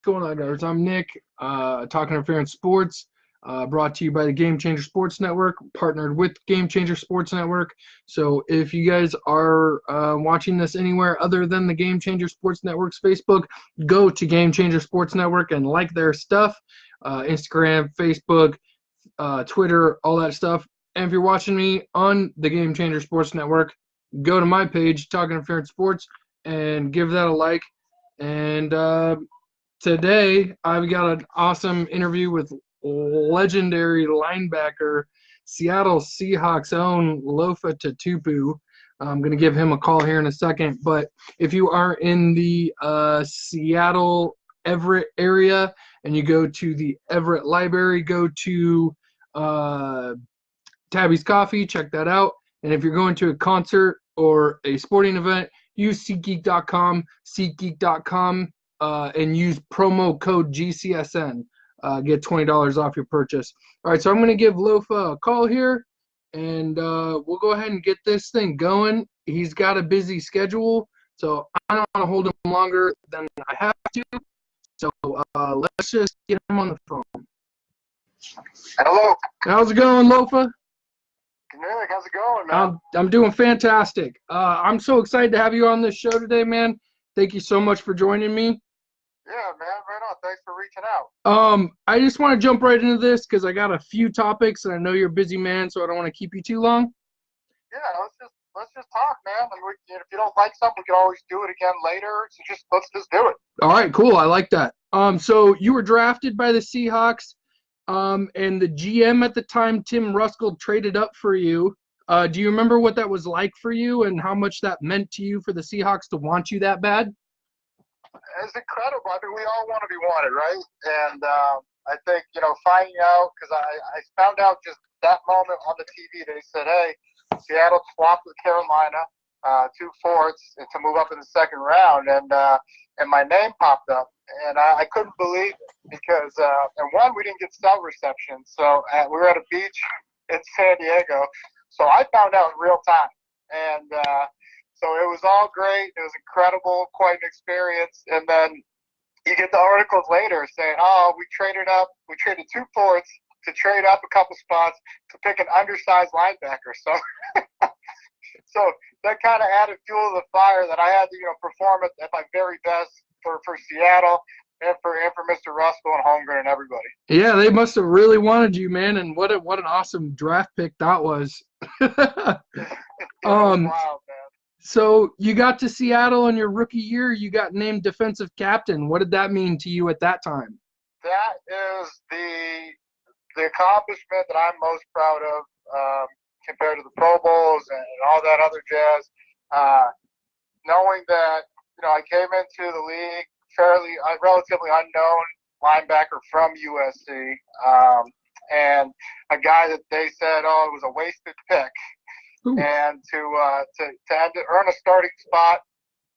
going on, guys? I'm Nick, Talking Interference Sports, brought to you by the Game Changer Sports Network, partnered with Game Changer Sports Network. So if you guys are watching this anywhere other than the Game Changer Sports Network's Facebook, go to Game Changer Sports Network and like their stuff, Instagram, Facebook, Twitter, all that stuff. And if you're watching me on the Game Changer Sports Network, go to my page, Talking Interference Sports, and give that a like. And today I've got an awesome interview with legendary linebacker, Seattle Seahawks own Lofa Tatupu. I'm going to give him a call here in a second. But if you are in the Seattle Everett area and you go to the Everett Library, go to Tabby's Coffee, check that out. And if you're going to a concert or a sporting event, use SeatGeek.com, and use promo code GCSN. Get $20 off your purchase. All right, so I'm going to give Lofa a call here, and we'll go ahead and get this thing going. He's got a busy schedule, so I don't want to hold him longer than I have to. So let's just get him on the phone. Hello. How's it going, Lofa? Nick, how's it going, man? I'm doing fantastic. I'm so excited to have you on this show today, man. Thank you so much for joining me. Yeah, man, right on. Thanks for reaching out. I just want to jump right into this because I got a few topics, and I know you're a busy man, so I don't want to keep you too long. Yeah, let's just talk, man. And if you don't like something, we can always do it again later. So let's just do it. All right, cool. I like that. So you were drafted by the Seahawks. And the GM at the time, Tim Ruskell, traded up for you. Do you remember what that was like for you and how much that meant to you for the Seahawks to want you that bad? It's incredible. I mean, we all want to be wanted, right? And I think, finding out, because I found out just that moment on the TV, they said, hey, Seattle swapped with Carolina, 2 fourths, to move up in the second round. And my name popped up. And I couldn't believe it because, and one, we didn't get cell reception. So we were at a beach in San Diego. So I found out in real time. And so it was all great. It was incredible, quite an experience. And then you get the articles later saying, oh, we traded 2 fourths to trade up a couple spots to pick an undersized linebacker. So so that kind of added fuel to the fire that I had to, perform at my very best for Seattle and for Mr. Ruskell and Holmgren and everybody. Yeah, they must have really wanted you, man, and what an awesome draft pick that was. It was wild, man. So you got to Seattle in your rookie year. You got named defensive captain. What did that mean to you at that time? That is the accomplishment that I'm most proud of compared to the Pro Bowls and all that other jazz. Knowing that, I came into the league relatively unknown linebacker from USC, and a guy that they said, it was a wasted pick. Ooh. And to earn a starting spot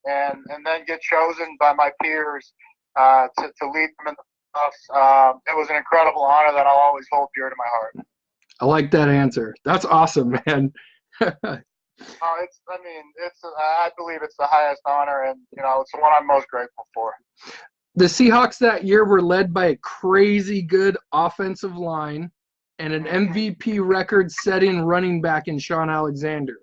and then get chosen by my peers to lead them in the playoffs, it was an incredible honor that I'll always hold dear to my heart. I like that answer. That's awesome, man. I believe it's the highest honor, and it's the one I'm most grateful for. The Seahawks that year were led by a crazy good offensive line and an MVP record-setting running back in Shaun Alexander.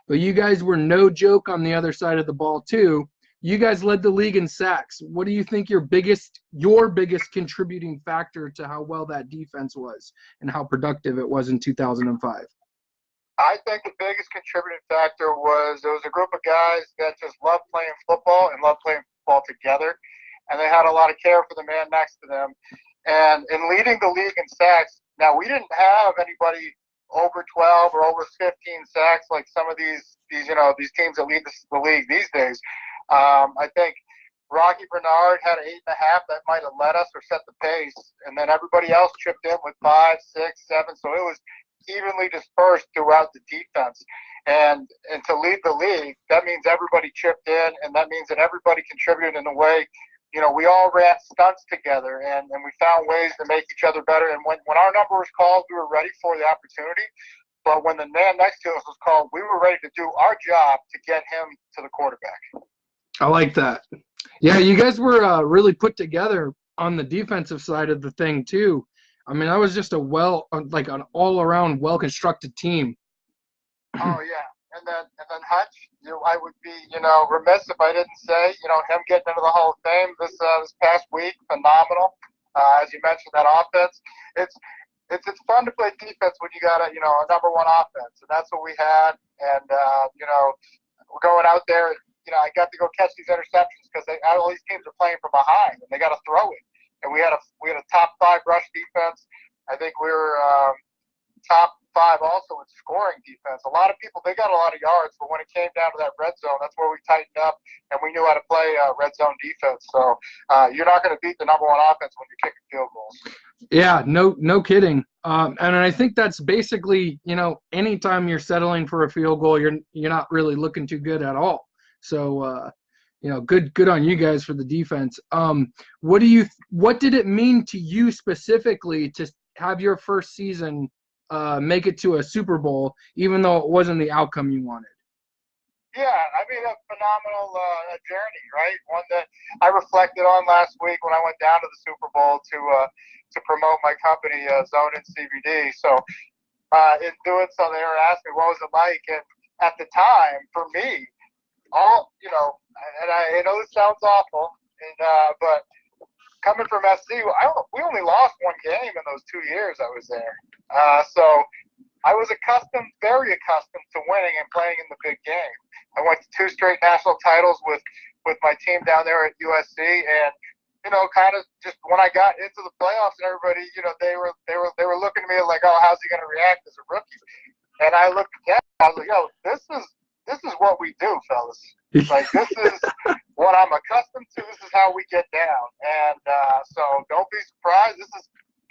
But you guys were no joke on the other side of the ball too. You guys led the league in sacks. What do you think your biggest contributing factor to how well that defense was and how productive it was in 2005? I think the biggest contributing factor was there was a group of guys that just loved playing football and loved playing football together, and they had a lot of care for the man next to them. And in leading the league in sacks, now we didn't have anybody over 12 or over 15 sacks like some of these teams that lead the league these days. I think Rocky Bernard had an 8.5 that might have led us or set the pace, and then everybody else chipped in with 5, 6, 7. So it was evenly dispersed throughout the defense. And to lead the league, that means everybody chipped in, and that means that everybody contributed in a way. We all ran stunts together, and we found ways to make each other better. And when our number was called, we were ready for the opportunity. But when the man next to us was called, we were ready to do our job to get him to the quarterback. I like that. Yeah, you guys were really put together. on the defensive side of the thing too. I mean, that was just like an all-around well-constructed team. Oh yeah, and then Hutch, I would be remiss if I didn't say him getting into the Hall of Fame this past week, phenomenal. As you mentioned, that offense, it's fun to play defense when you got a number one offense, and that's what we had. And we're going out there. I got to go catch these interceptions because all these teams are playing from behind, and they got to throw it. And we had a top 5 rush defense. I think we were top 5 also in scoring defense. A lot of people, they got a lot of yards, but when it came down to that red zone, that's where we tightened up, and we knew how to play red zone defense. So you're not going to beat the number one offense when you're kicking field goals. Yeah, no kidding. And I think that's basically, anytime you're settling for a field goal, you're not really looking too good at all. So, good on you guys for the defense. What did it mean to you specifically to have your first season make it to a Super Bowl, even though it wasn't the outcome you wanted? Yeah, I mean, a phenomenal journey, right? One that I reflected on last week when I went down to the Super Bowl to promote my company, Zone and CBD. So in doing so, they were asking me what was it like, and at the time, for me, and I know this sounds awful, but coming from SC, we only lost one game in those 2 years I was there. So I was very accustomed to winning and playing in the big game. I went to 2 straight national titles with my team down there at USC, and kind of just when I got into the playoffs and everybody, they were looking at me like, oh, how's he going to react as a rookie? And I looked at them, I was like, yo, this is what we do, fellas. Like, this is what I'm accustomed to. This is how we get down. And so don't be surprised. This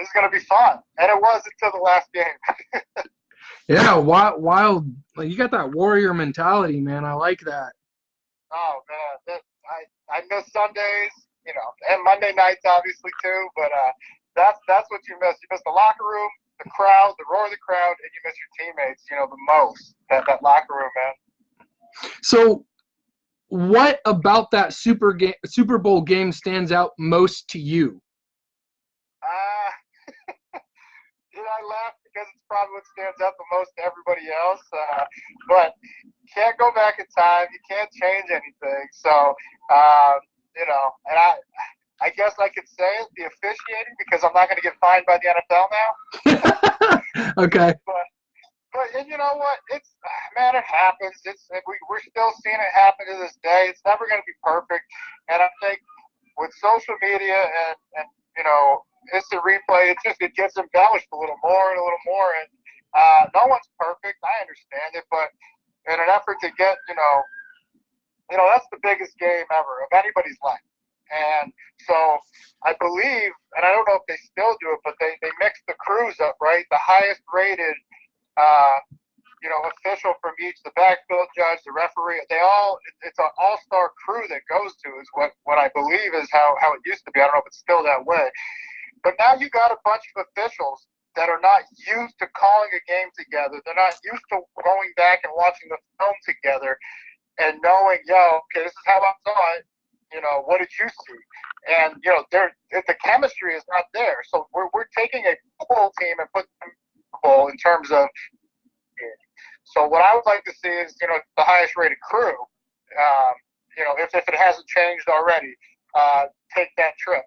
is going to be fun. And it was until the last game. Yeah, wild. Like, you got that warrior mentality, man. I like that. Oh, man. I miss Sundays, and Monday nights, obviously, too. But that's what you miss. You miss the locker room, the crowd, the roar of the crowd, and you miss your teammates, the most. That locker room, man. So what about that Super Bowl game stands out most to you? I laugh because it's probably what stands out the most to everybody else. But you can't go back in time. You can't change anything. So, and I guess I could say it, the officiating, because I'm not going to get fined by the NFL now. Okay. But you know what? It happens. We're still seeing it happen to this day. It's never going to be perfect. And I think with social media and instant replay, it gets embellished a little more and a little more. And no one's perfect. I understand it, but in an effort to get that's the biggest game ever of anybody's life. And so I believe, and I don't know if they still do it, but they mix the crews up, right? The highest rated official from each, the backfield judge, the referee, it's an all-star crew that goes to is what I believe is how it used to be. I don't know if it's still that way. But now you got a bunch of officials that are not used to calling a game together. They're not used to going back and watching the film together and knowing, okay, this is how I saw it. What did you see? And, the chemistry is not there. So we're taking a full team and putting them in terms of. So what I would like to see is, the highest rated crew, if it hasn't changed already, take that trip.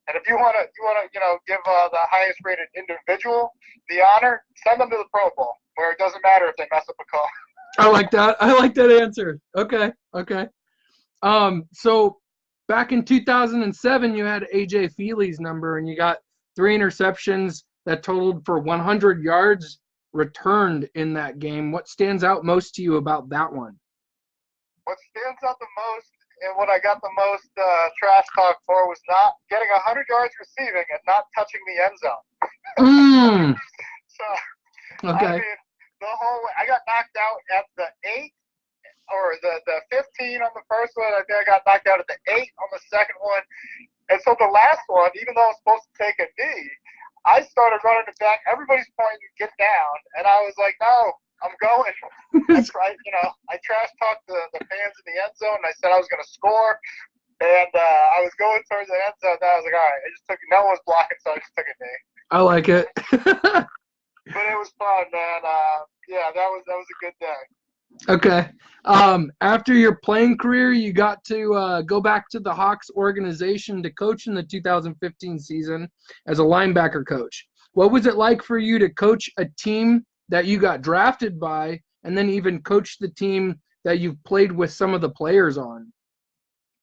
And if you want to, give the highest rated individual the honor, send them to the Pro Bowl, where it doesn't matter if they mess up a call. I like that answer. Okay. So back in 2007, you had AJ Feely's number, and you got 3 interceptions that totaled for 100 yards returned in that game. What stands out most to you about that one? What stands out the most and what I got the most trash talk for was not getting 100 yards receiving and not touching the end zone. So, okay. I mean, the whole way, I got knocked out at the 8 or the 15 on the first one. I think I got knocked out at the 8 on the second one. And so the last one, even though I was supposed to take a knee, I started running it back. Everybody's pointing, get down. And I was like, no, I'm going. I trash talked the fans in the end zone, and I said I was going to score. And I was going towards the end zone. And I was like, all right, I just took no one's blocking, so I just took a knee. I like it. But it was fun, man. Yeah, that was a good day. Okay. After your playing career, you got to go back to the Hawks organization to coach in the 2015 season as a linebacker coach. What was it like for you to coach a team that you got drafted by and then even coach the team that you've played with some of the players on?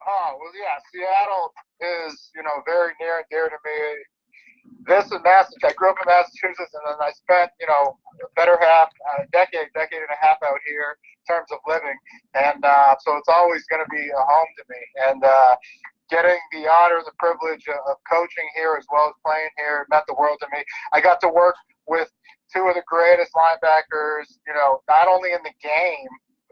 Oh, well, yeah, Seattle is, very near and dear to me. This in Massachusetts. I grew up in Massachusetts, and then I spent, a better half, decade and a half out here in terms of living, and so it's always going to be a home to me. And getting the honor, the privilege of coaching here as well as playing here meant the world to me. I got to work with two of the greatest linebackers, not only in the game,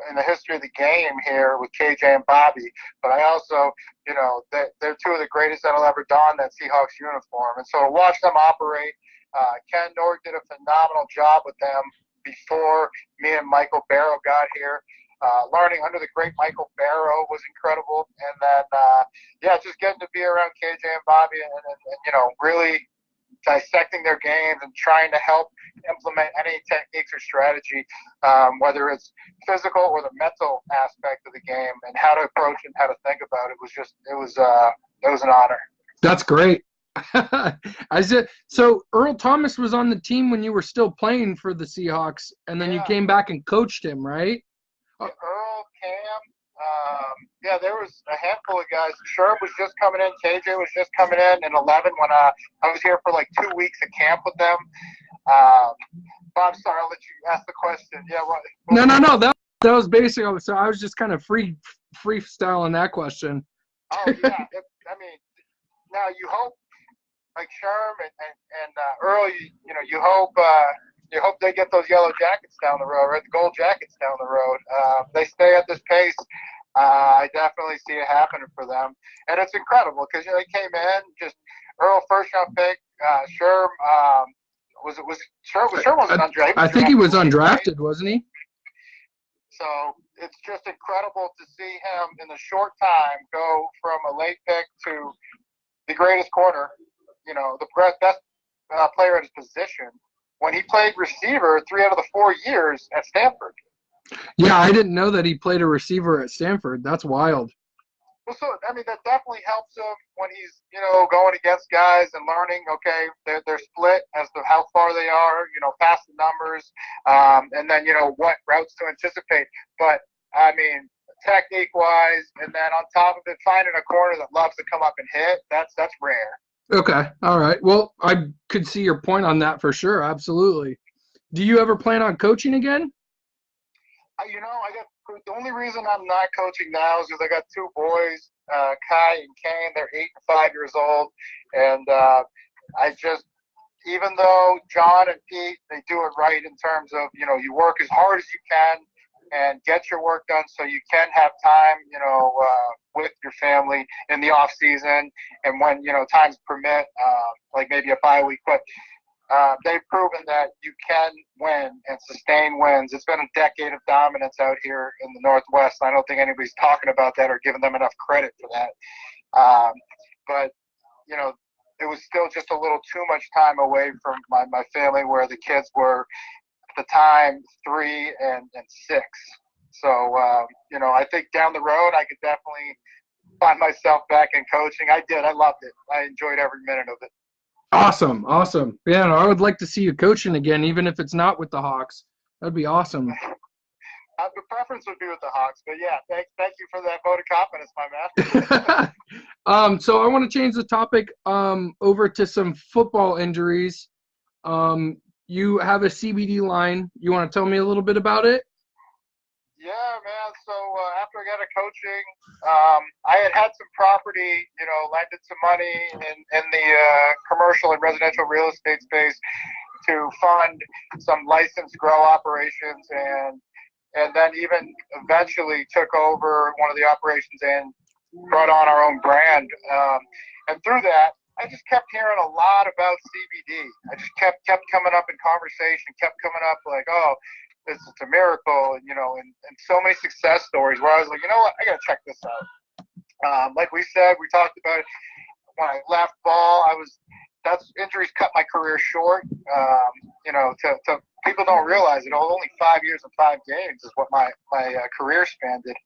in the history of the game here with KJ and Bobby, but I also, they're two of the greatest that'll ever don that Seahawks uniform. And so to watch them operate, Ken Norton did a phenomenal job with them before me and Michael Barrow got here. Learning under the great Michael Barrow was incredible. And then, just getting to be around KJ and Bobby and really dissecting their games and trying to help implement any techniques or strategy, whether it's physical or the mental aspect of the game and how to approach it and how to think about it was an honor. That's great. I said, so Earl Thomas was on the team when you were still playing for the Seahawks, and then you came back and coached him, right? Earl, Cam, there was a handful of guys. Sherb was just coming in. KJ was just coming in 11 when I was here for like 2 weeks of camp with them. Bob, sorry, I'll let you ask the question. Yeah, what No. That was basic. So I was just kind of freestyling that question. Oh yeah, now you hope like Sherm and Earl, you hope they get those yellow jackets down the road, right? The gold jackets down the road. They stay at this pace. I definitely see it happening for them, and it's incredible because they came in just Earl first round pick. Sherm Sherm wasn't undrafted. I think he was undrafted, wasn't he? So it's just incredible to see him in a short time go from a late pick to the greatest corner, the best player at his position when he played receiver 3 out of the 4 years at Stanford. Yeah, I didn't know that he played a receiver at Stanford. That's wild. Well, so that definitely helps him when he's going against guys and learning. Okay, they're split as to how far they are, past the numbers, and then what routes to anticipate. But technique wise, and then on top of it, finding a corner that loves to come up and hit. That's rare. Okay, all right. Well, I could see your point on that for sure. Absolutely. Do you ever plan on coaching again? The only reason I'm not coaching now is because I got 2 boys, Kai and Kane. They're 8 and 5 years old, and even though John and Pete, they do it right in terms of you work as hard as you can and get your work done so you can have time, with your family in the off season and when times permit, like maybe a bye week, but. They've proven that you can win and sustain wins. It's been a decade of dominance out here in the Northwest. I don't think anybody's talking about that or giving them enough credit for that. But it was still just a little too much time away from my family where the kids were, at the time, 3 and 6. So, I think down the road I could definitely find myself back in coaching. I did. I loved it. I enjoyed every minute of it. Awesome. Yeah, I would like to see you coaching again, even if it's not with the Hawks. That'd be awesome. The preference would be with the Hawks, but yeah, thank you for that vote of confidence, my man. So I want to change the topic over to some football injuries. You have a CBD line. You want to tell me a little bit about it? Yeah, man. So after I got out of coaching, I had some property, lended some money in the commercial and residential real estate space to fund some licensed grow operations, and then even eventually took over one of the operations and brought on our own brand. And through that, I just kept hearing a lot about CBD. I just kept coming up in conversation, kept coming up like, oh, it's a miracle, and so many success stories where I was like, you know what, I got to check this out. Like we said, we talked about it. When I left ball, that's injuries cut my career short. To people don't realize it. Only 5 years and 5 games is what my career span did,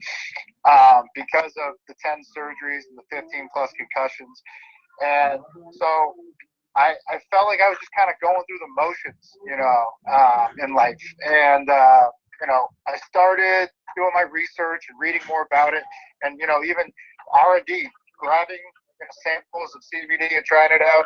because of the 10 surgeries and the 15 plus concussions. And so I felt like I was just kind of going through the motions, in life. And I started doing my research and reading more about it, and even R&D, grabbing samples of CBD and trying it out.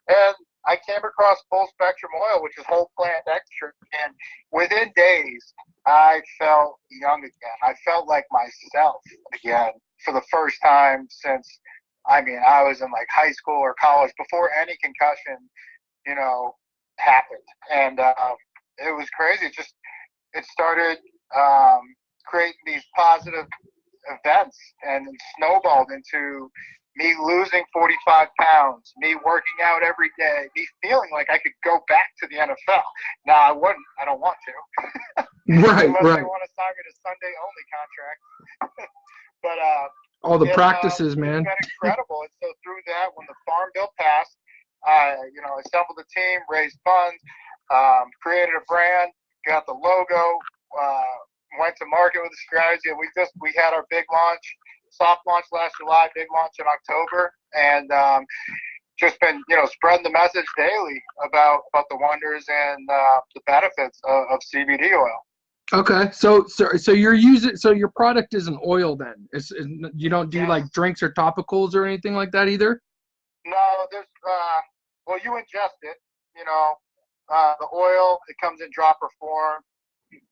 And I came across full spectrum oil, which is whole plant extract, and within days, I felt young again. I felt like myself again for the first time since, I was in like high school or college before any concussion, happened. And it was crazy. It started creating these positive events, and it snowballed into me losing 45 pounds, me working out every day, me feeling like I could go back to the NFL. Now, I wouldn't. I don't want to. Right, Unless right. they want to sign me to Sunday-only contract. But all the practices, man. It's been incredible. And so through that, when the Farm Bill passed, I assembled a team, raised funds, created a brand, got the logo, went to market with a strategy, and we had our big launch, soft launch last July, big launch in October, and just been spreading the message daily about the wonders and the benefits of CBD oil. Okay, so you're using, so your product is an oil then? You don't do like drinks or topicals or anything like that either? No, there's well, you ingest it, the oil, it comes in dropper form.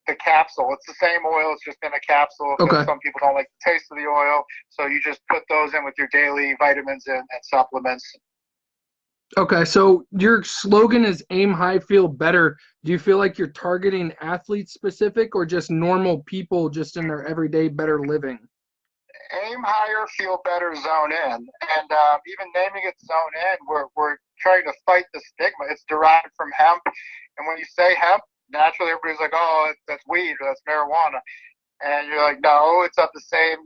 The capsule, it's the same oil, it's just in a capsule. Okay. Some people don't like the taste of the oil, so you just put those in with your daily vitamins and supplements. Okay, so your slogan is aim high, feel better. Do you feel like you're targeting athletes specific or just normal people just in their everyday better living? Aim higher, feel better, zone in. And even naming it zone in, we're trying to fight the stigma. It's derived from hemp. And when you say hemp, naturally everybody's like, oh, that's weed or that's marijuana. And you're like, no, it's of the same,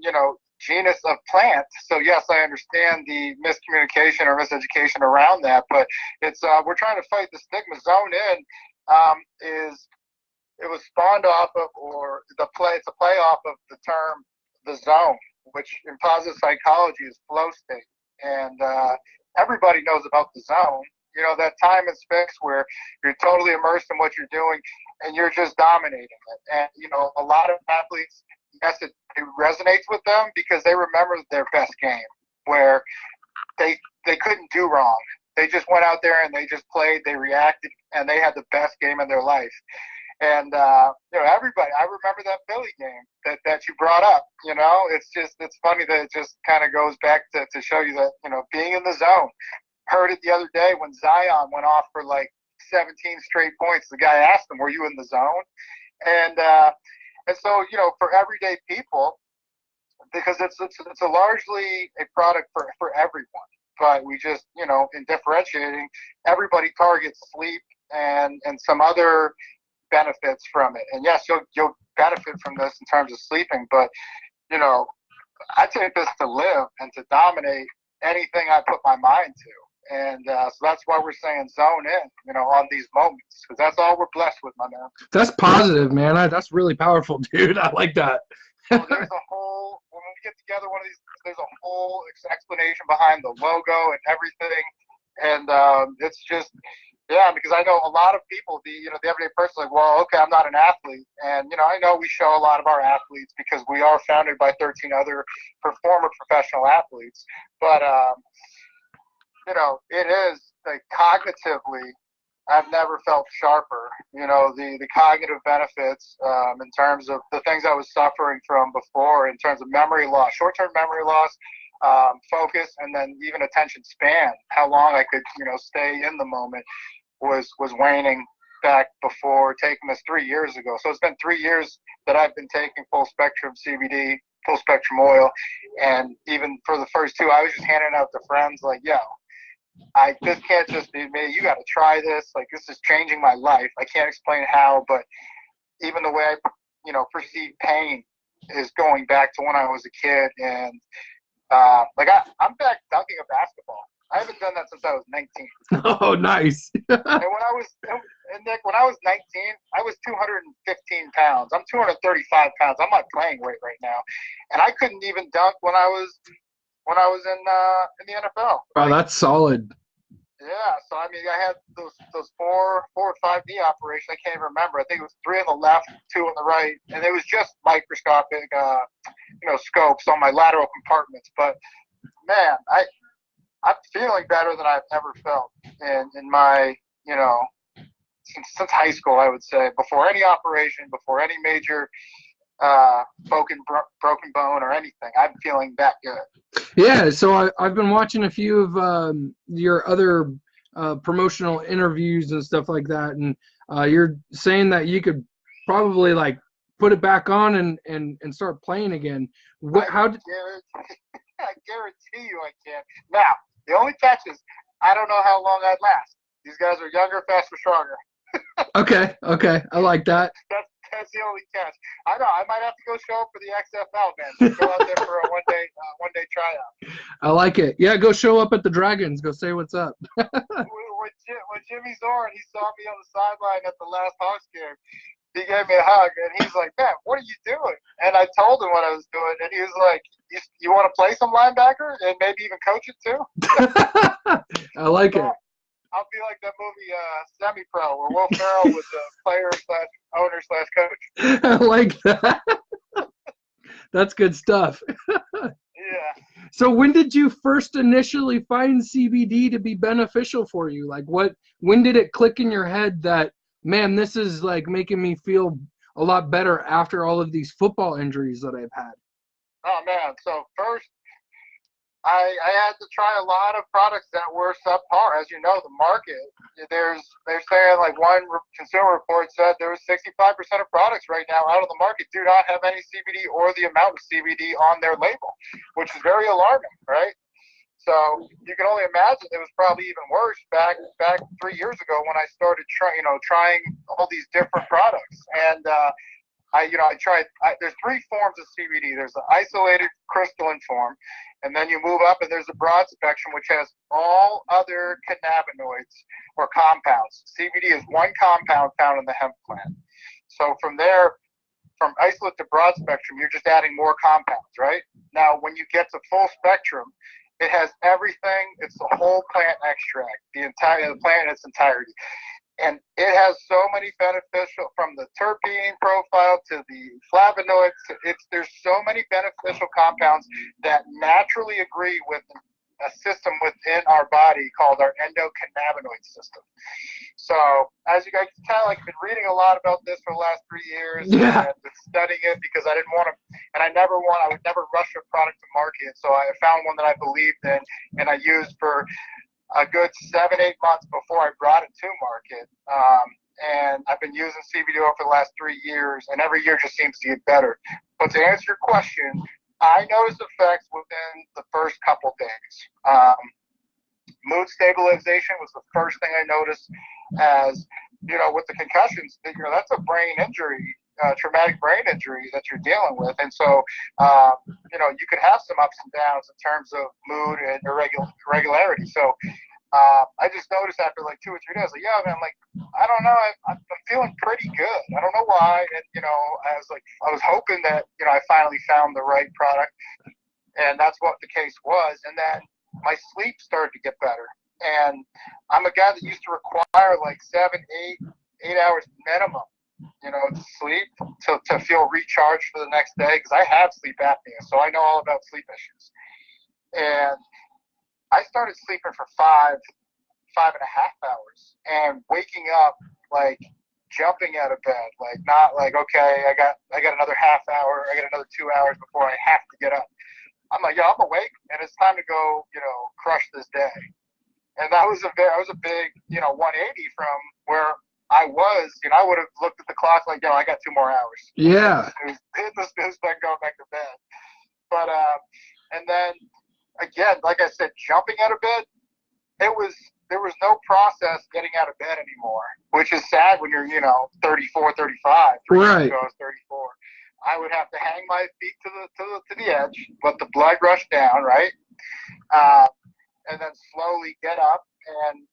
genus of plant. So yes, I understand the miscommunication or miseducation around that, but it's we're trying to fight the stigma. Zone in it was spawned off of, or it's a play off of the term the zone, which in positive psychology is flow state. And everybody knows about the zone. That time and space where you're totally immersed in what you're doing and you're just dominating it. And, a lot of athletes, yes, it resonates with them because they remember their best game where they couldn't do wrong. They just went out there and they just played, they reacted, and they had the best game in their life. And, everybody, I remember that Philly game that you brought up, it's funny that it just kind of goes back to show you that, being in the zone. Heard it the other day when Zion went off for like 17 straight points. The guy asked him, were you in the zone? And so, for everyday people, because it's a largely a product for everyone, but we just, in differentiating, everybody targets sleep and some other benefits from it. And yes, you'll benefit from this in terms of sleeping, but, I take this to live and to dominate anything I put my mind to. And so that's why we're saying zone in, on these moments, because that's all we're blessed with, my man. That's positive, man. That's really powerful, dude. I like that. Well, there's a whole, when we get together one of these, there's a whole explanation behind the logo and everything. And it's just, because I know a lot of people, the everyday person, like, well, okay, I'm not an athlete. And, I know we show a lot of our athletes because we are founded by 13 other former professional athletes. But, it is like cognitively, I've never felt sharper. The cognitive benefits in terms of the things I was suffering from before, in terms of memory loss, short-term memory loss, focus, and then even attention span. How long I could, stay in the moment was waning back before taking this 3 years ago. So it's been 3 years that I've been taking full spectrum CBD, full spectrum oil, and even for the first 2, I was just handing out to friends like, yo, this can't just be me. You got to try this. Like, this is changing my life. I can't explain how, but even the way I, perceive pain is going back to when I was a kid. And I'm back dunking a basketball. I haven't done that since I was 19. Oh, nice. And Nick, when I was 19, I was 215 pounds. I'm 235 pounds. I'm not playing weight right now, and I couldn't even dunk when I was in the NFL. Oh, that's solid. Yeah, so I mean, I had those four or five knee operations. I can't even remember. I think it was 3 on the left, 2 on the right, and it was just microscopic, scopes on my lateral compartments. But man, I'm feeling better than I've ever felt in my, since high school. I would say before any operation, before any major broken bone or anything, I'm feeling that good. Yeah, so I've been watching a few of your other promotional interviews and stuff like that, and you're saying that you could probably like put it back on and start playing again. I guarantee you I can. Now, the only catch is I don't know how long I'd last. These guys are younger, faster, stronger. Okay, I like that. That's the only catch. I know. I might have to go show up for the XFL, man. Go out there for a one day tryout. I like it. Yeah, go show up at the Dragons. Go say what's up. When Jimmy Zorn, he saw me on the sideline at the last Hawks game. He gave me a hug, and he's like, "Man, what are you doing?" And I told him what I was doing, and he was like, "You want to play some linebacker and maybe even coach it too?" I like it. I'll be like that movie Semi-Pro, where Will Ferrell was the player/owner/coach. I like that. That's good stuff. Yeah. So when did you first initially find CBD to be beneficial for you? Like when did it click in your head that, man, this is like making me feel a lot better after all of these football injuries that I've had? Oh, man. So first, I had to try a lot of products that were subpar. As you know, the market, they're saying, like, one consumer report said there was 65% of products right now out of the market do not have any CBD or the amount of CBD on their label, which is very alarming, right? So you can only imagine it was probably even worse back 3 years ago when I started trying all these different products. And I tried. There's 3 forms of CBD. There's the isolated crystalline form, and then you move up, and there's a broad spectrum, which has all other cannabinoids or compounds. CBD is one compound found in the hemp plant. So from there, from isolate to broad spectrum, you're just adding more compounds, right? Now, when you get to full spectrum, it has everything. It's the whole plant extract, the plant in its entirety. And it has so many beneficial, from the terpene profile to the flavonoids. There's so many beneficial compounds that naturally agree with a system within our body called our endocannabinoid system. So as you guys can tell, I've been reading a lot about this for the last 3 years. Yeah. And been studying it because I didn't want to, and I would never rush a product to market. So I found one that I believed in and I used for a good 7-8 months before I brought it to market. And I've been using CBD oil for the last 3 years, and every year just seems to get better. But to answer your question, I noticed effects within the first couple days. Mood stabilization was the first thing I noticed, as with the concussions, that's a brain injury, traumatic brain injury that you're dealing with. And so, you could have some ups and downs in terms of mood and irregularity. So I just noticed after like 2 or 3 days, like, yeah, man, like, I don't know, I'm feeling pretty good. I don't know why. And, I was hoping that, I finally found the right product, and that's what the case was. And then my sleep started to get better. And I'm a guy that used to require like 7, 8 hours minimum, to sleep to feel recharged for the next day, because I have sleep apnea, so I know all about sleep issues. And I started sleeping for 5.5 hours, and waking up like jumping out of bed, like not like, okay, I got another half hour, I got another 2 hours before I have to get up. I'm like, I'm awake, and it's time to go, crush this day. And that was a big, 180 from where I was. I would have looked at the clock like, I got 2 more hours. Yeah. Hit the snooze button, going back to bed. But and then again, like I said, jumping out of bed, there was no process getting out of bed anymore, which is sad when you're 34, 35. 3 right. years ago I was 34. I would have to hang my feet to the edge, let the blood rush down, right? Uh, and then slowly get up and,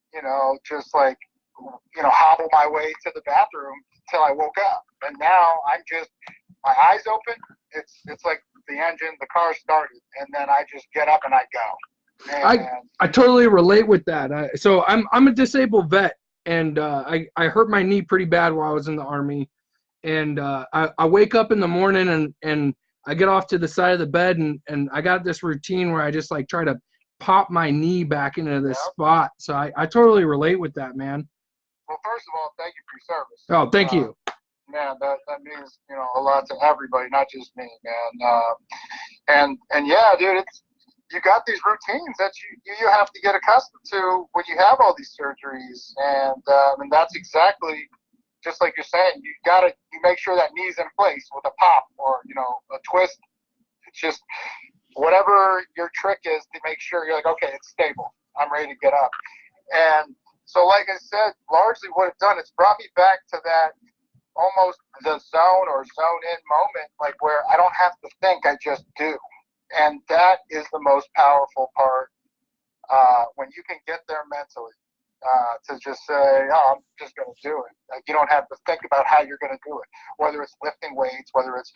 just like, hobble my way to the bathroom till I woke up. And now I'm just, my eyes open. It's like the engine, the car started, and then I just get up and I go. And I totally relate with that. So I'm a disabled vet, and I hurt my knee pretty bad while I was in the Army. And I wake up in the morning and I get off to the side of the bed, and I got this routine where I just like try to pop my knee back into this spot. So I totally relate with that, man. Well, first of all, thank you for your service. Oh, thank you. Man, that means a lot to everybody, not just me, man. And yeah, dude, you got these routines that you have to get accustomed to when you have all these surgeries, and that's exactly just like you're saying. You make sure that knee's in place with a pop or a twist. It's just whatever your trick is to make sure you're like, okay, it's stable. I'm ready to get up. And so, like I said, largely what it's done, it's brought me back to that almost the zone or zone in moment, like where I don't have to think, I just do. And that is the most powerful part when you can get there mentally to just say, oh, I'm just going to do it. Like, you don't have to think about how you're going to do it, whether it's lifting weights, whether it's,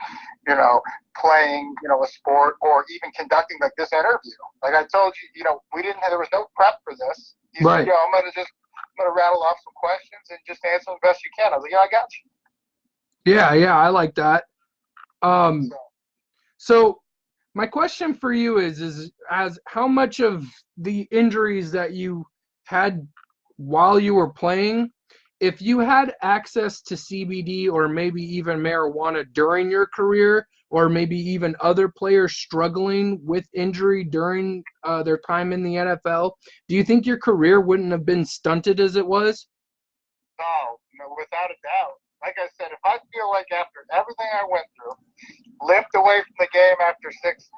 playing, a sport, or even conducting like this interview. Like I told you, there was no prep for this. You right. said, I'm going to rattle off some questions and just answer them the best you can. I was like, I got you. Yeah, I like that. So my question for you is as how much of the injuries that you had while you were playing, if you had access to CBD or maybe even marijuana during your career, or maybe even other players struggling with injury during their time in the NFL, do you think your career wouldn't have been stunted as it was? No, without a doubt. Like I said, if I feel like after everything I went through, limped away from the game after 6,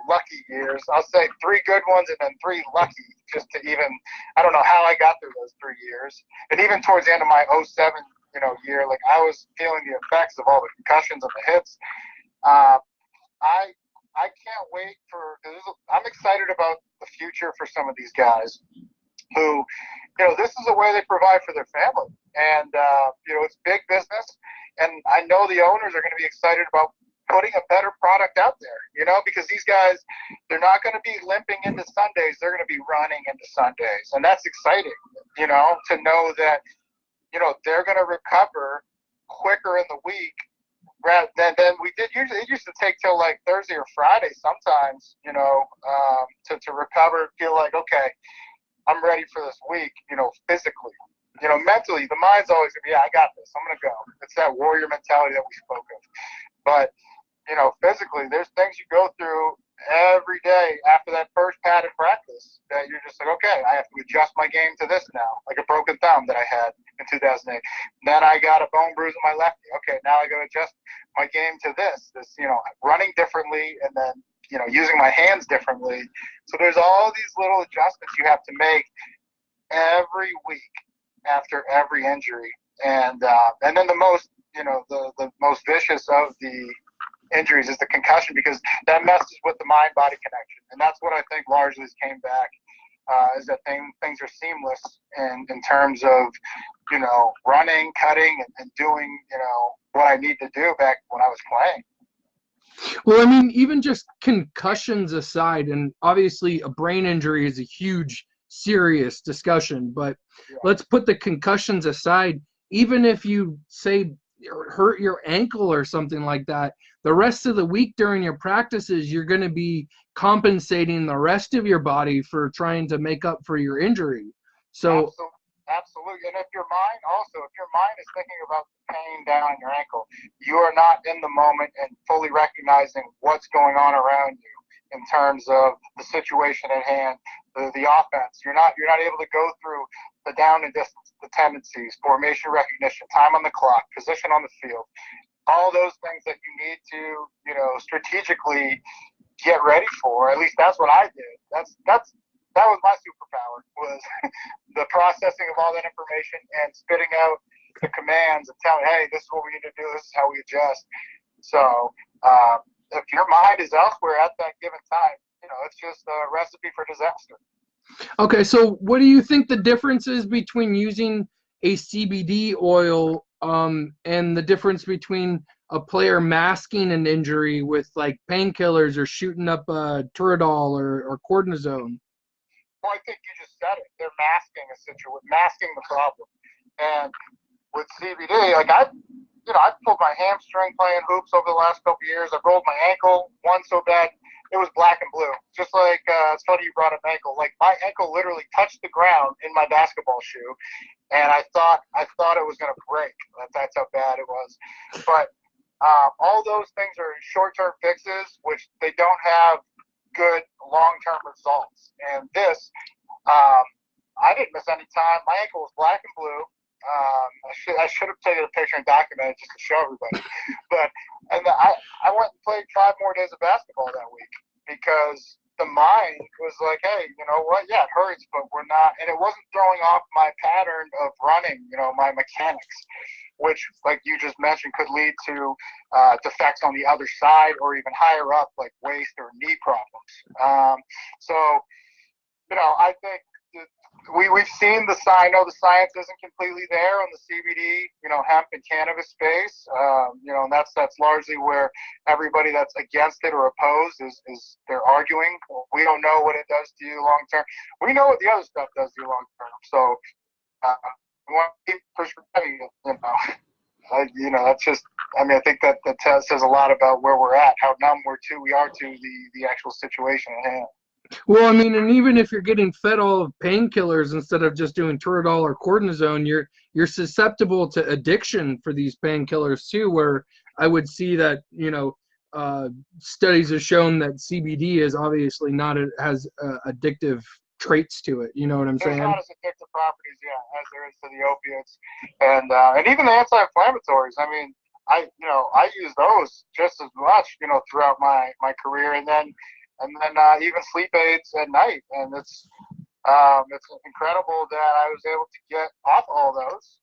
lucky years, I'll say 3 good ones and then 3 lucky, just to even, I don't know how I got through those 3 years. And even towards the end of my 07, year, like I was feeling the effects of all the concussions and the hits. I can't wait I'm excited about the future for some of these guys who, this is a way they provide for their family. And, it's big business. And I know the owners are going to be excited about putting a better product out there, because these guys, they're not going to be limping into Sundays. They're going to be running into Sundays. And that's exciting, to know that, they're going to recover quicker in the week rather than we did usually. It used to take till like Thursday or Friday sometimes, to recover, feel like, okay, I'm ready for this week, physically. Mentally, the mind's always going to be, I got this. I'm going to go. It's that warrior mentality that we spoke of. But, physically, there's things you go through every day after that first padded practice that you're just like, okay, I have to adjust my game to this now, like a broken thumb that I had in 2008. Then I got a bone bruise in my lefty. Okay, now I got to adjust my game to this, running differently, and then, using my hands differently. So there's all these little adjustments you have to make every week after every injury. And then the most, the most vicious of the injuries is the concussion, because that messes with the mind-body connection. And that's what I think largely came back, is that things are seamless in terms of, running, cutting, and doing, what I need to do back when I was playing. Well, I mean, even just concussions aside, and obviously a brain injury is a huge, serious discussion, but let's put the concussions aside. Even if you say hurt your ankle or something like that, the rest of the week during your practices, you're going to be compensating the rest of your body for trying to make up for your injury. So absolutely. And if your mind is thinking about the pain down in your ankle, you are not in the moment and fully recognizing what's going on around you in terms of the situation at hand, the offense. You're not able to go through the down and distance, the tendencies, formation recognition, time on the clock, position on the field, all those things that you need to, strategically get ready for. At least that's what I did. That was my superpower, was the processing of all that information and spitting out the commands and telling, hey, this is what we need to do. This is how we adjust. So if your mind is elsewhere at that given time, it's just a recipe for disaster. Okay, so what do you think the difference is between using a CBD oil and the difference between a player masking an injury with like painkillers or shooting up Turadol or cortisone? Well, I think you just said it. They're masking the problem. And with CBD, like I pulled my hamstring playing hoops over the last couple of years. I rolled my ankle, one so bad it was black and blue. Just like it's funny you brought up ankle. Like my ankle literally touched the ground in my basketball shoe, and I thought it was gonna break. That's how bad it was. But all those things are short-term fixes, which they don't have good long-term results. And this, I didn't miss any time. My ankle was black and blue. I should have taken a picture and documented just to show everybody. But I went and played 5 more days of basketball that week because the mind was like, hey, you know what? Yeah, it hurts, but we're not. And it wasn't throwing off my pattern of running, my mechanics, which, like you just mentioned, could lead to defects on the other side or even higher up, like waist or knee problems. So, I think we've seen the sign. I know the science isn't completely there on the CBD, hemp and cannabis space. And that's largely where everybody that's against it or opposed is they're arguing. We don't know what it does to you long term. We know what the other stuff does to you long term. So we want to keep prescribing it. That's just. I mean, I think that says a lot about where we're at, how numb we are to the actual situation at hand. Well, I mean, and even if you're getting fed all of painkillers instead of just doing Turadol or cortisone, you're susceptible to addiction for these painkillers too. Where I would see that studies have shown that CBD is obviously has addictive traits to it. You know what I'm saying? There's not as addictive properties, as there is to the opiates, and even the anti-inflammatories. I mean, I use those just as much, throughout my career, and then even sleep aids at night. And it's incredible that I was able to get off all those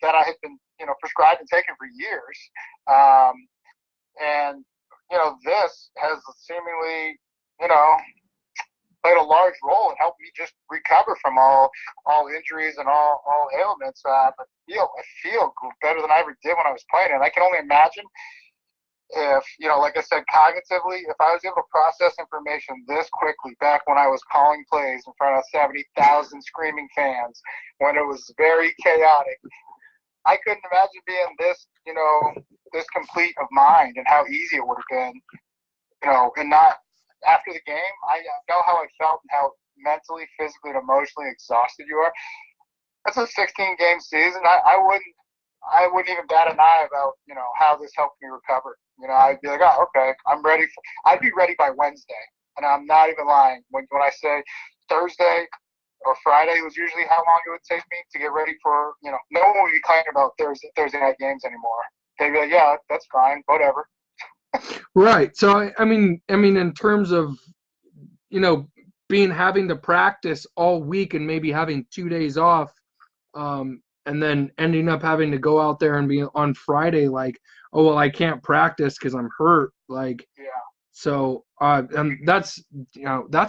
that I had been, prescribed and taken for years. And this has seemingly, played a large role in helping me just recover from all injuries and all ailments. But I feel better than I ever did when I was playing. And I can only imagine if, like I said, cognitively, if I was able to process information this quickly back when I was calling plays in front of 70,000 screaming fans, when it was very chaotic, I couldn't imagine being this complete of mind and how easy it would have been, and not after the game. I know how I felt and how mentally, physically, and emotionally exhausted you are. That's a 16-game season. I wouldn't even bat an eye about, how this helped me recover. I'd be like, oh, okay, I'm ready. I'd be ready by Wednesday. And I'm not even lying. When I say Thursday or Friday was usually how long it would take me to get ready for, no one would be complaining about Thursday night games anymore. They'd be like, yeah, that's fine, whatever. Right. So, I mean, in terms of, having to practice all week and maybe having 2 days off, and then ending up having to go out there and be on Friday like, oh, well, I can't practice because I'm hurt. Like, yeah. So, and that's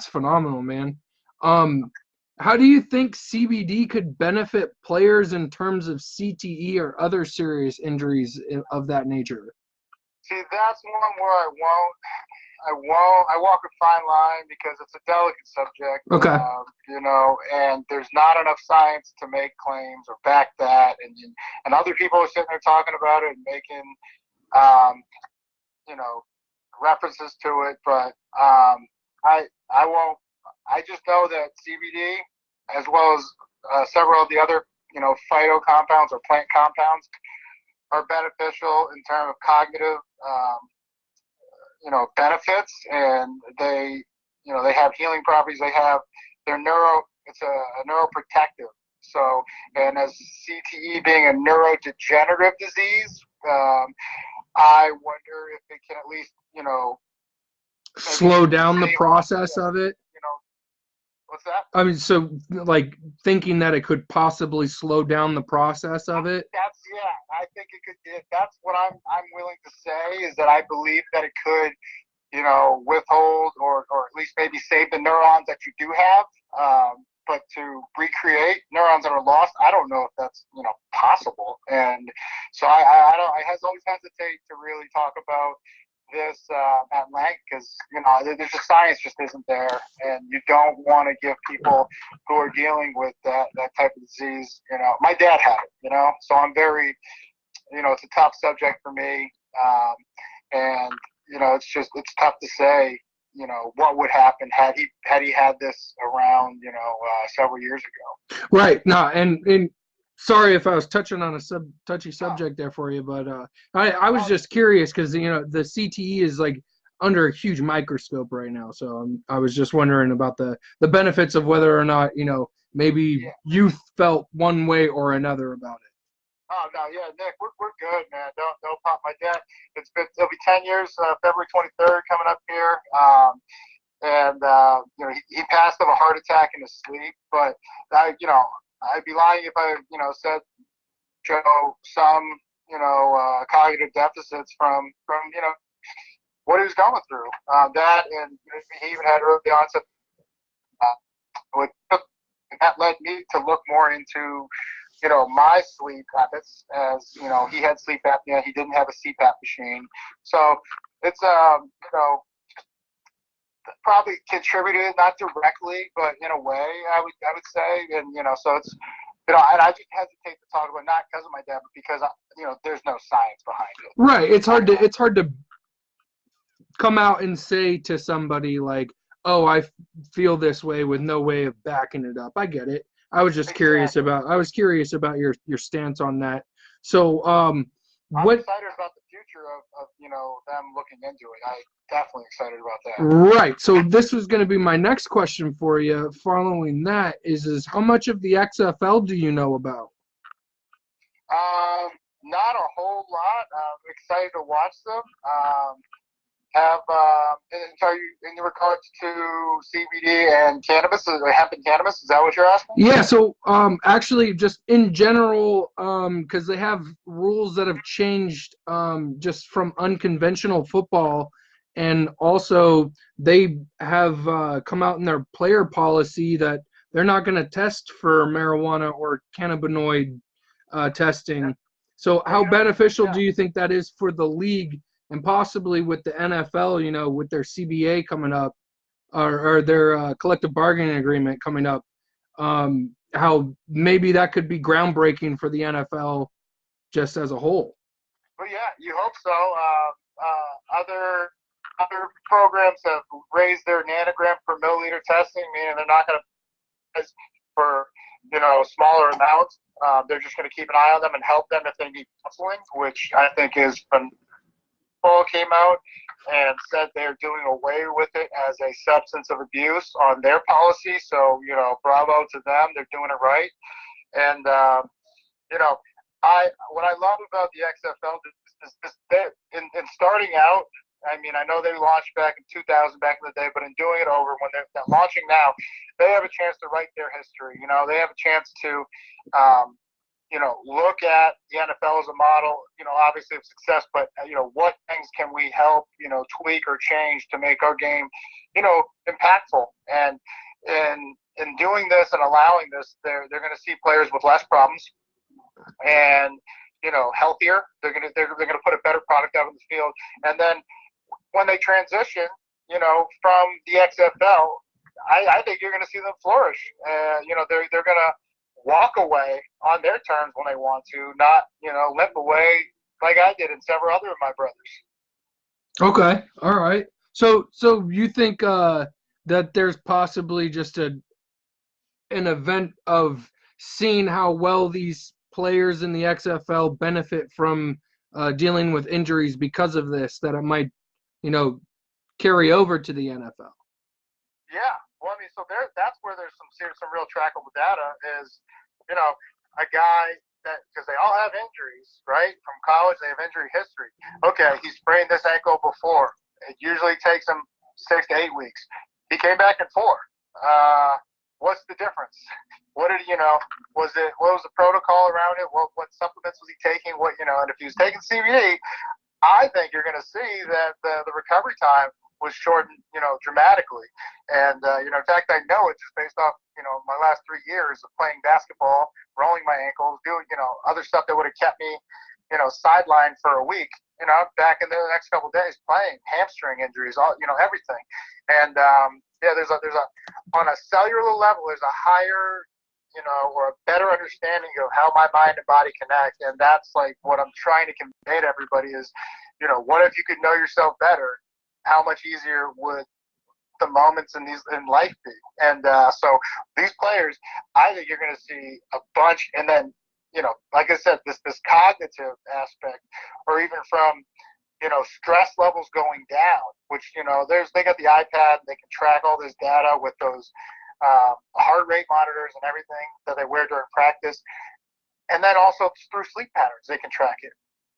phenomenal, man. How do you think CBD could benefit players in terms of CTE or other serious injuries of that nature? See, that's one where I walk a fine line because it's a delicate subject. Okay. And there's not enough science to make claims or back that. And other people are sitting there talking about it and making, references to it. But I won't. I just know that CBD, as well as several of the other, phyto compounds or plant compounds, are beneficial in terms of cognitive, benefits, and they have healing properties. It's a neuroprotective. So, and as CTE being a neurodegenerative disease, I wonder if it can at least, slow down the process of it. What's that? I mean, so like thinking that it could possibly slow down the process of it. I think it could. That's what I'm willing to say is that I believe that it could, you know, withhold or at least maybe save the neurons that you do have. But to recreate neurons that are lost, I don't know if that's, you know, possible. And so I don't. I always hesitate to really talk about this at length because, you know, there's just science just isn't there, and you don't want to give people who are dealing with that type of disease. You know, my dad had it. You know, so I'm very, you know, it's a tough subject for me, and you know, it's tough to say, you know, what would happen had he had this around, you know, several years ago. Right. No, and sorry if I was touching on a touchy subject there for you, but I was just curious because, you know, the CTE is like under a huge microscope right now. So I was just wondering about the benefits of whether or not, you know, maybe you felt one way or another about it. Oh no, yeah, Nick, we're good, man. Don't pop my dad. It'll be 10 years, February 23rd coming up here. And you know, he passed of a heart attack in his sleep. But you know, I'd be lying if I, you know, said show some, you know, cognitive deficits from you know what he was going through. That, and he even had early onset. That led me to look more into, you know, my sleep habits, as, you know, he had sleep apnea. He didn't have a CPAP machine. So it's, you know, probably contributed, not directly, but in a way, I would say. And, you know, so it's, you know, and I just hesitate to talk about, not because of my dad, but because, you know, there's no science behind it. Right. It's hard to come out and say to somebody like, oh, I feel this way with no way of backing it up. I get it. I was just curious about your stance on that. So I'm excited about the future of you know, them looking into it. I'm definitely excited about that. Right. So this was going to be my next question for you. Following that is how much of the XFL do you know about? Not a whole lot. I'm excited to watch them. In regards to CBD and cannabis, hemp and cannabis, is that what you're asking? Yeah, so actually just in general, because they have rules that have changed just from unconventional football, and also they have come out in their player policy that they're not going to test for marijuana or cannabinoid testing. So how beneficial do you think that is for the league, and possibly with the NFL, you know, with their CBA coming up, or their collective bargaining agreement coming up, how maybe that could be groundbreaking for the NFL just as a whole? Well, yeah, you hope so. Other programs have raised their nanogram per milliliter testing, meaning they're not going to test for, you know, smaller amounts. They're just going to keep an eye on them and help them if they need counseling, which I think is phenomenal. Came out and said they're doing away with it as a substance of abuse on their policy. So, you know, bravo to them. They're doing it right. And, you know, what I love about the XFL is that in starting out, I mean, I know they launched back in 2000, back in the day, but in doing it over, when they're launching now, they have a chance to write their history. You know, they have a chance to, you know, look at the NFL as a model, you know, obviously of success, but, you know, what things can we help, you know, tweak or change to make our game, you know, impactful. And in doing this and allowing this, they're going to see players with less problems and, you know, healthier. They're going to put a better product out on the field. And then when they transition, you know, from the XFL, I think you're going to see them flourish. You know, they're going to walk away on their terms when they want to, not, you know, limp away like I did and several other of my brothers. Okay, all right. So you think that there's possibly just an event of seeing how well these players in the XFL benefit from dealing with injuries because of this, that it might, you know, carry over to the NFL? Yeah. Well, I mean, so that's where there's some real trackable data is, you know, a guy that, because they all have injuries, right? From college, they have injury history. Okay, he sprained this ankle before. It usually takes him 6 to 8 weeks. He came back in 4. what's the difference? What did what was the protocol around it? What supplements was he taking? And if he was taking CBD, I think you're going to see that the recovery time was shortened, dramatically. And, in fact, I know it just based off, my last 3 years of playing basketball, rolling my ankles, doing, other stuff that would have kept me, sidelined for a week. I'm back in the next couple of days playing, hamstring injuries, all, everything. And, there's a on a cellular level, there's a higher, or a better understanding of how my mind and body connect. And that's like what I'm trying to convey to everybody is, what if you could know yourself better? How much easier would the moments in life be? And so these players, I think you're going to see a bunch. And then, like I said, this cognitive aspect, or even from, stress levels going down, which, they got the iPad, they can track all this data with those heart rate monitors and everything that they wear during practice. And then also through sleep patterns, they can track it.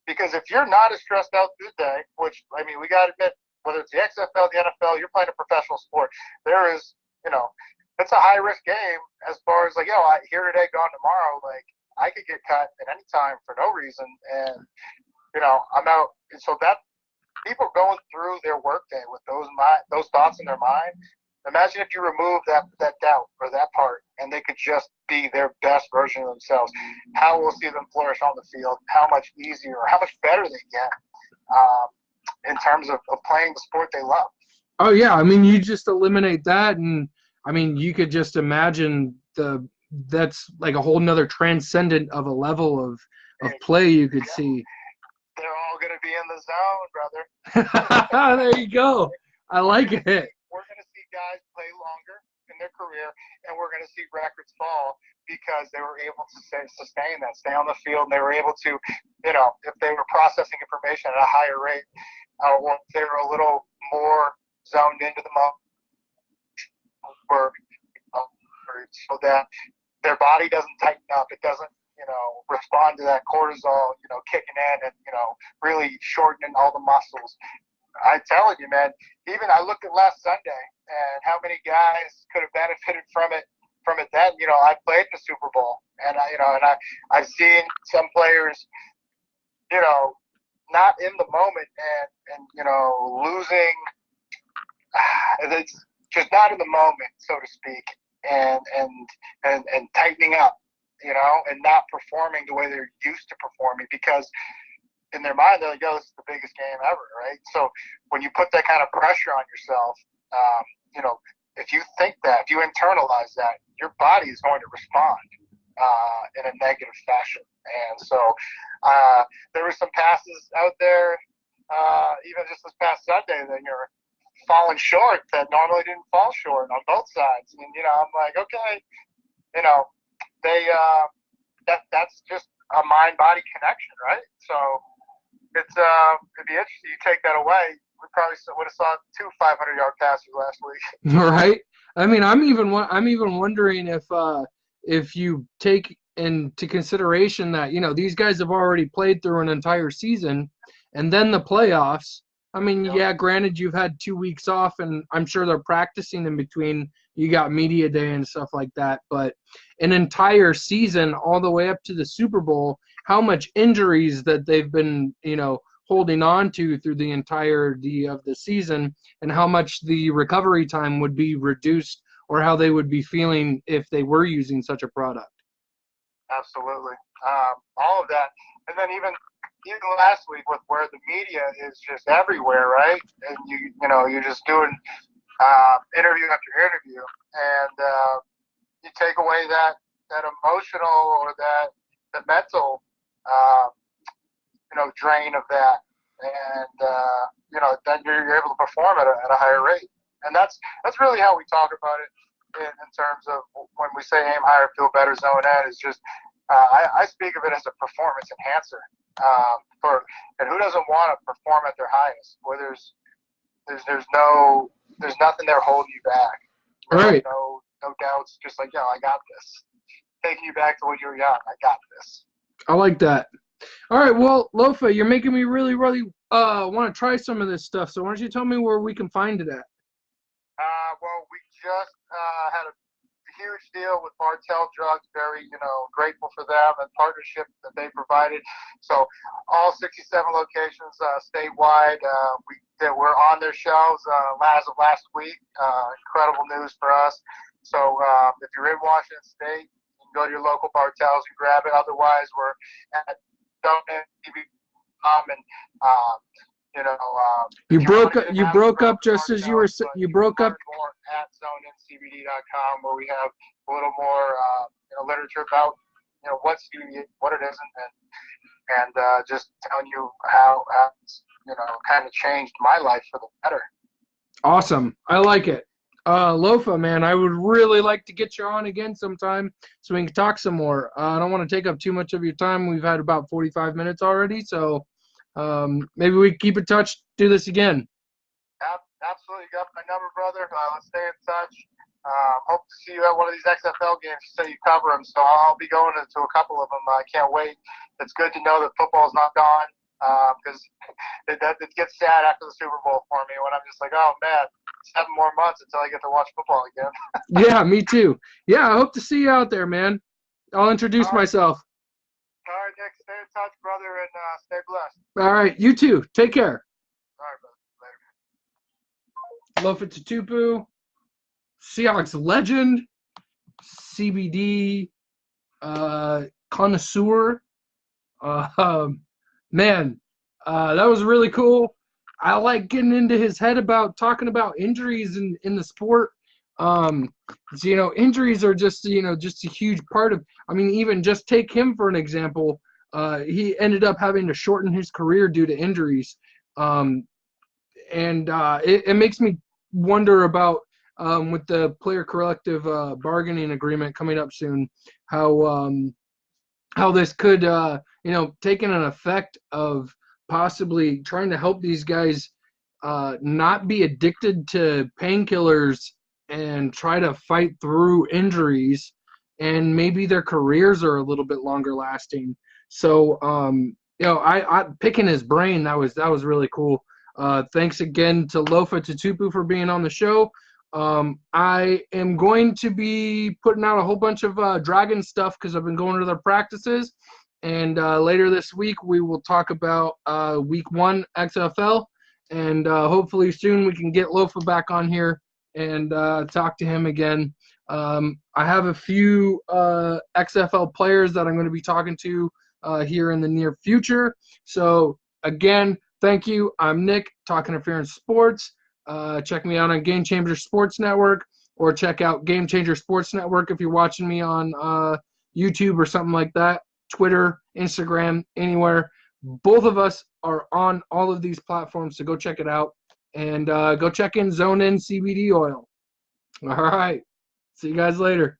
Because if you're not as stressed out through the day, which, I mean, we got to admit, whether it's the XFL, the NFL, you're playing a professional sport, there is, it's a high-risk game as far as, like, here today, gone tomorrow. Like, I could get cut at any time for no reason. And, I'm out. And so that people going through their workday with those thoughts in their mind, imagine if you remove that doubt or that part, and they could just be their best version of themselves. How we'll see them flourish on the field, how much easier or how much better they get in terms of playing the sport they love. Oh, yeah. I mean, you just eliminate that, and, I mean, you could just imagine that's like a whole nother transcendent of a level of play you could see. They're all going to be in the zone, brother. There you go. I like it. We're going to see guys play longer in their career, and we're going to see records fall because they were able to sustain that, stay on the field, and they were able to, if they were processing information at a higher rate, or if they were a little more zoned into the moment, so that their body doesn't tighten up, it doesn't, respond to that cortisol, kicking in and, really shortening all the muscles. I'm telling you, man, even I looked at last Sunday and how many guys could have benefited from it then. I played in the Super Bowl, and I've seen some players, not in the moment and losing, it's just not in the moment, so to speak, and tightening up, and not performing the way they're used to performing, because in their mind, they're like, this is the biggest game ever, right? So when you put that kind of pressure on yourself, if you think that, if you internalize that, your body is going to respond in a negative fashion. And so there were some passes out there, even just this past Sunday, that you're falling short that normally didn't fall short on both sides. And, I'm like, okay, that's just a mind-body connection, right? So it'd be interesting. You take that away, we probably would have saw 2 500-yard passes last week. Right. I mean, I'm even wondering if you take into consideration that these guys have already played through an entire season, and then the playoffs. I mean, yeah, granted, you've had 2 weeks off, and I'm sure they're practicing in between. You got media day and stuff like that, but an entire season all the way up to the Super Bowl, how much injuries that they've been, holding on to through the entirety of the season, and how much the recovery time would be reduced, or how they would be feeling if they were using such a product. Absolutely. All of that. And then even last week with where the media is just everywhere, right? And you're just doing interview after interview, and you take away that emotional or the mental drain of that, and then you're able to perform at a higher rate. And that's really how we talk about it in terms of when we say aim higher, feel better, zone in, is just I speak of it as a performance enhancer. And who doesn't want to perform at their highest, where there's nothing there holding you back. Right. No doubts. Just like, I got this. Taking you back to when you were young. I got this. I like that. All right. Well, Lofa, you're making me really, really want to try some of this stuff. So why don't you tell me where we can find it at? Well, we just had a huge package deal with Bartell Drugs. Very, grateful for them and partnership that they provided. So all 67 locations statewide, we're on their shelves as of last week. Incredible news for us. So if you're in Washington State, you can go to your local Bartells and grab it. Otherwise, we're at donatv.com and you broke up just as you were you broke up. More at zoneincbd.com, where we have a little more literature about what CBD, what it isn't, and just telling you how it's kind of changed my life for the better. Awesome, I like it. Lofa, man, I would really like to get you on again sometime so we can talk some more. I don't want to take up too much of your time. We've had about 45 minutes already, so maybe we keep in touch, do this again. Absolutely. You got my number, brother. Let's stay in touch. Hope to see you at one of these XFL games. You say you cover them, so I'll be going to a couple of them. I can't wait. It's good to know that football's not gone, because it gets sad after the Super Bowl for me when I'm just like, oh, man, 7 more months until I get to watch football again. Yeah, me too. Yeah, I hope to see you out there, man. I'll introduce myself. All right, Nick. Stay in touch, brother, and stay blessed. All right, you too. Take care. All right, brother. Lofa Tatupu, Seahawks legend, CBD connoisseur. Man, that was really cool. I like getting into his head about talking about injuries in the sport. Injuries are just a huge part of. I mean, even just take him for an example. He ended up having to shorten his career due to injuries, and it makes me wonder about with the player collective bargaining agreement coming up soon, how this could take an effect of possibly trying to help these guys not be addicted to painkillers and try to fight through injuries, and maybe their careers are a little bit longer lasting. So I picking his brain, that was really cool. Thanks again to Lofa Tatupu for being on the show. I am going to be putting out a whole bunch of Dragon stuff because I've been going to their practices. And later this week, we will talk about week 1 XFL. And hopefully soon we can get Lofa back on here and talk to him again. I have a few XFL players that I'm going to be talking to here in the near future. So, again, thank you. I'm Nick, Talking Interference Sports. Check me out on Game Changer Sports Network, or check out Game Changer Sports Network if you're watching me on YouTube or something like that, Twitter, Instagram, anywhere. Both of us are on all of these platforms, so go check it out. And go check in Zone In CBD oil. All right. See you guys later.